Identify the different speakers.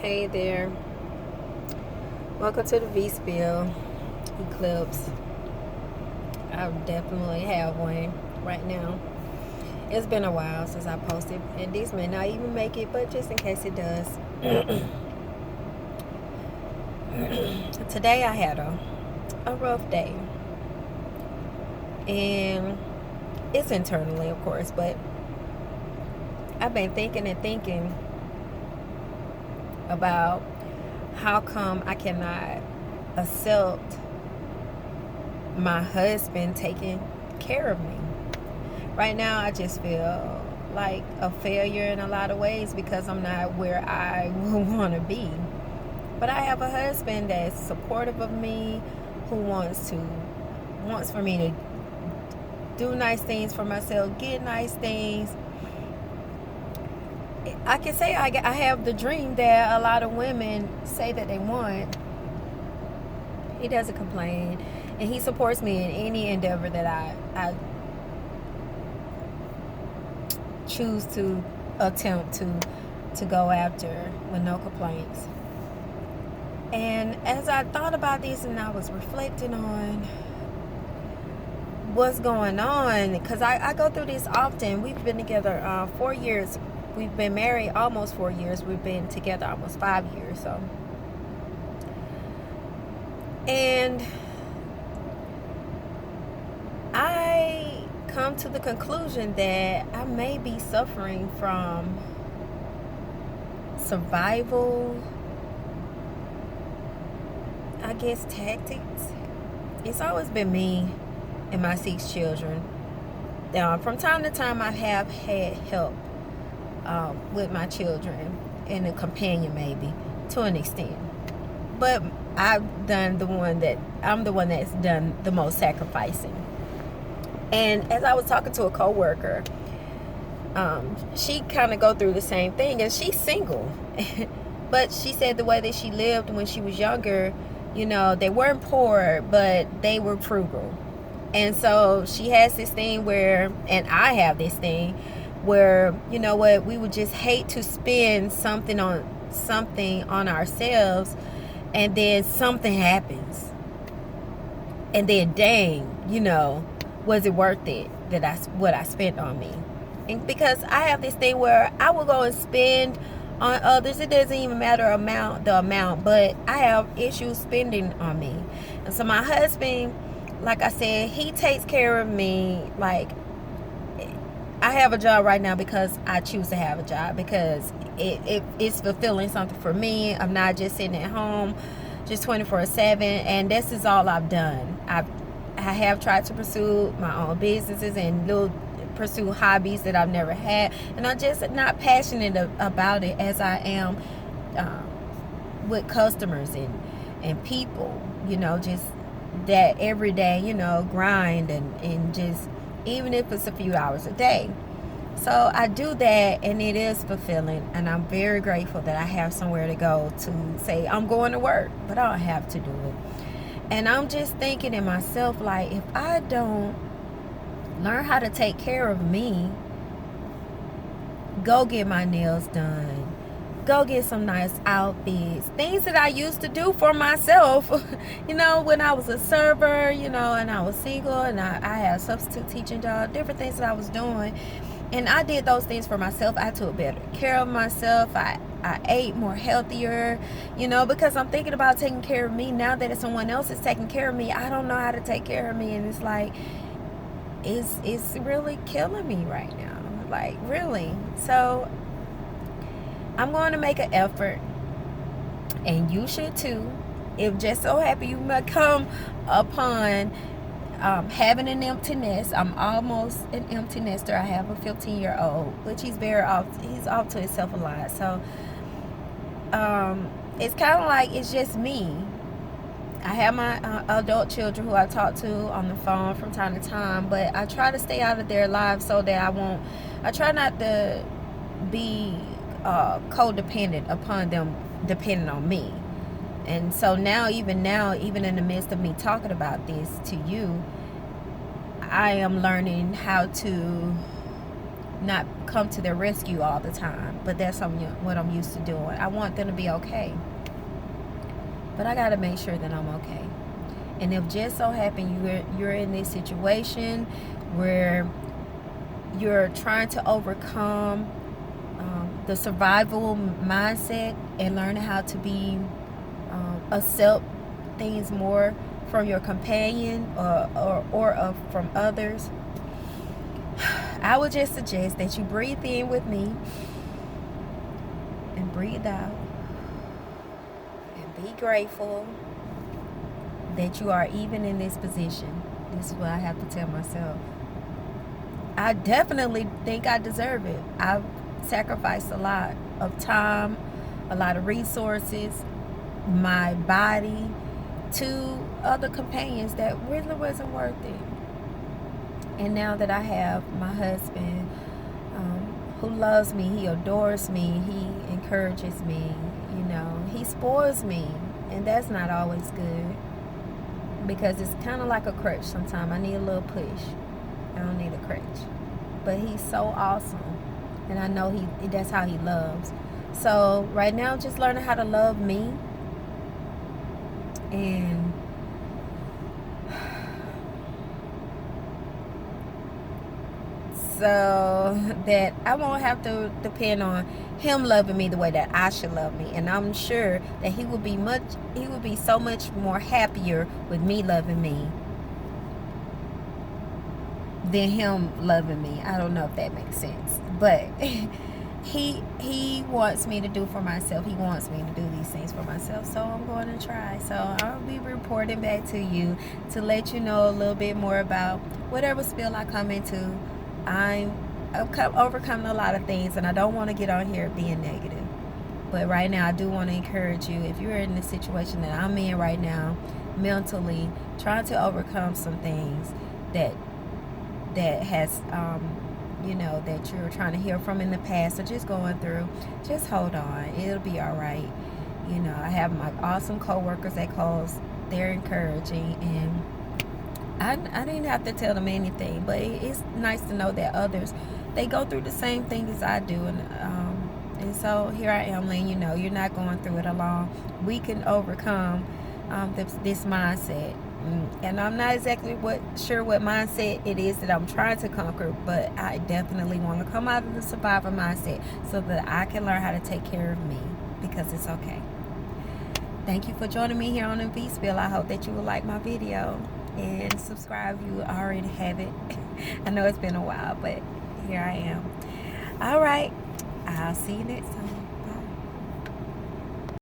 Speaker 1: Hey there. Welcome to the V Spill Eclipse. I definitely have one right now. It's been a while since I posted, and these may not even make it, but just in case it does. Today I had a rough day. And it's internally, of course, but I've been thinking and thinking about how come I cannot accept my husband taking care of me. Right now, I just feel like a failure in a lot of ways because I'm not where I would want to be. But I have a husband that's supportive of me, who wants for me to do nice things for myself, get nice things. I can say I have the dream that a lot of women say that they want. He doesn't complain, and he supports me in any endeavor that I choose to attempt to go after with no complaints. And as I thought about this and I was reflecting on what's going on, because I go through this often. We've been together 4 years. We've been married almost 4 years. We've been together almost 5 years. So, and I come to the conclusion that I may be suffering from survival, I guess, tactics. It's always been me and my 6 children. From time to time, I have had help with my children and a companion, maybe to an extent. But I'm the one that's done the most sacrificing. And as I was talking to a coworker, she kind of go through the same thing, and she's single. But she said the way that she lived when she was younger, they weren't poor, but they were frugal. And so she has this thing where, and I have this thing where, we would just hate to spend something on ourselves, and then something happens. And then dang, was it worth it what I spent on me? And because I have this thing where I will go and spend on others. It doesn't even matter the amount, but I have issues spending on me. And so my husband, like I said, he takes care of me. Like, I have a job right now because I choose to have a job, because it's fulfilling something for me. I'm not just sitting at home just 24/7, and this is all I've done. I have tried to pursue my own businesses and pursue hobbies that I've never had, and I'm just not passionate about it as I am with customers and people, just that everyday, grind and just, even if it's a few hours a day. So I do that, and it is fulfilling, and I'm very grateful that I have somewhere to go to say I'm going to work, but I don't have to do it. And I'm just thinking in myself, like, if I don't learn how to take care of me, go get my nails done, go get some nice outfits, things that I used to do for myself, when I was a server, and I was single, and I had a substitute teaching job, different things that I was doing. And I did those things for myself. I took better care of myself. I ate more healthier, because I'm thinking about taking care of me. Now that someone else is taking care of me, I don't know how to take care of me. And it's like, it's really killing me right now. Like, really. So I'm going to make an effort, and you should too. If just so happen you might come upon having an empty nest. I'm almost an empty nester. I have a 15-year-old, which he's off to himself a lot. So it's kind of like it's just me. I have my adult children who I talk to on the phone from time to time, but I try to stay out of their lives so that I try not to be codependent upon them depending on me. And so even in the midst of me talking about this to you, I am learning how to not come to their rescue all the time, but that's what I'm used to doing. I want them to be okay, but I got to make sure that I'm okay. And if just so happen you're in this situation where you're trying to overcome the survival mindset and learning how to be accept things more from your companion or from others, I would just suggest that you breathe in with me and breathe out and be grateful that you are even in this position. This is what I have to tell myself. I definitely think I deserve it. I've sacrificed a lot of time, a lot of resources, my body to other companions that really wasn't worth it. And now that I have my husband who loves me, he adores me, he encourages me, he spoils me, and that's not always good because it's kind of like a crutch sometimes. I need a little push. I don't need a crutch. But he's so awesome, and I know that's how he loves. So right now, just learning how to love me, and so that I won't have to depend on him loving me the way that I should love me. And I'm sure that he would be so much more happier with me loving me than him loving me. I don't know if that makes sense, but he wants me to do for myself. He wants me to do these things for myself, so I'm going to try. So I'll be reporting back to you to let you know a little bit more about whatever spill I come into. I've overcome a lot of things, and I don't want to get on here being negative, but right now I do want to encourage you. If you're in the situation that I'm in right now, mentally trying to overcome some things that has that you're trying to heal from in the past, or just going through, just hold on, it'll be all right. I have my awesome co-workers at Kohl's. They're encouraging, and I didn't have to tell them anything, but it's nice to know that others, they go through the same thing as I do, and so here I am letting you know you're not going through it alone. We can overcome this mindset. And I'm not exactly sure what mindset it is that I'm trying to conquer, but I definitely want to come out of the survivor mindset so that I can learn how to take care of me, because it's okay. Thank you for joining me here on the V-Spill. I hope that you will like my video and subscribe if you already have it. I know it's been a while, but here I am. All right, I'll see you next time.